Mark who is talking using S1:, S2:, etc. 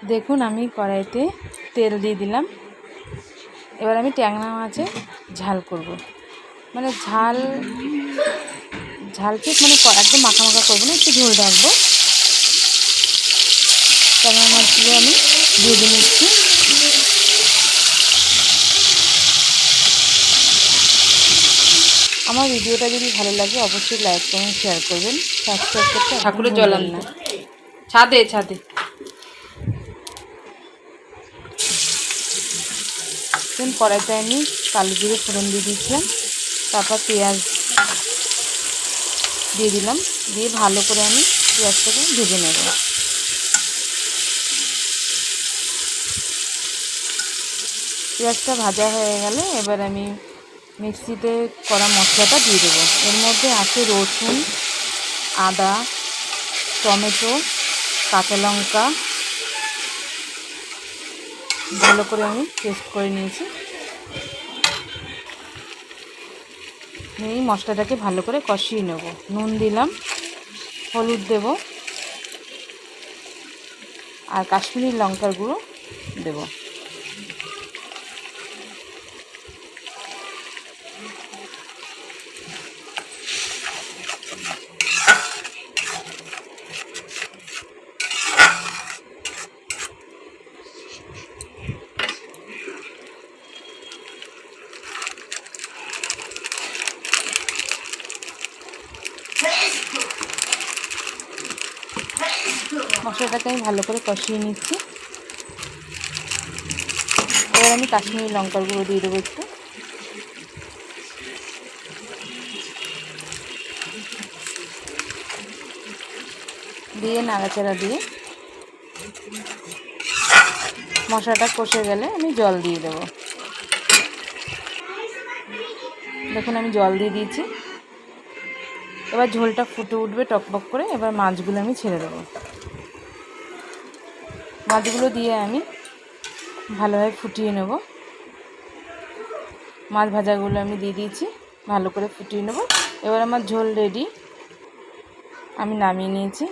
S1: দেখুন আমি কড়াইতে তেল দিয়ে দিলাম। এবার আমি ট্যাংরা মাছে ঝাল করব, মানে ঝালকে মানে একদম মাখা মাখা করবো না, একটু ঝোল রাখবো। ট্যাংরা মাছগুলো আমি ভেজে নিচ্ছি। আমার ভিডিওটা যদি ভালো লাগে অবশ্যই লাইক কমেন্ট শেয়ার করবেন, সাবস্ক্রাইব করতে ঠাকুরের জল না। ছাদে কড়াইতে আমি কালো জিরে ফোড়ন দিয়ে দিয়েছিলাম, তারপর পেঁয়াজ দিয়ে দিলাম, দিয়ে ভালো করে আমি পেঁয়াজটাকে ভেজে নেব। পেঁয়াজটা ভাজা হয়ে গেলে এবার আমি মিক্সিতে করা মশলাটা দিয়ে দেবো। এর মধ্যে আছে রসুন, আদা, টমেটো, কাঁচা লঙ্কা, ভালো করে আমি পেস্ট করে নিয়েছি। এই মশলাটাকে ভালো করে কষিয়ে নেব। নুন দিলাম, হলুদ দেব, আর কাশ্মীরি লঙ্কার গুঁড়ো দেব। মশলাটাকে আমি ভালো করে কষিয়ে নিচ্ছি। এবার আমি কাশ্মীরি লঙ্কার গুঁড়ো দিয়ে দেবো একটু, দিয়ে নাড়াচাড়া দিয়ে মশলাটা কষে গেলে আমি জল দিয়ে দেবো। দেখুন আমি জল দিয়ে দিয়েছি। এবার ঝোলটা ফুটে উঠবে টকবক করে। এবার মাছগুলো আমি ছেড়ে দেবো। মাছগুলো দিয়ে আমি ভালোভাবে ফুটিয়ে নেব। মাছ ভাজাগুলো আমি দিয়ে দিয়েছি, ভালো করে ফুটিয়ে নেব। এবার আমার ঝোল রেডি, আমি নামিয়ে নিয়েছি।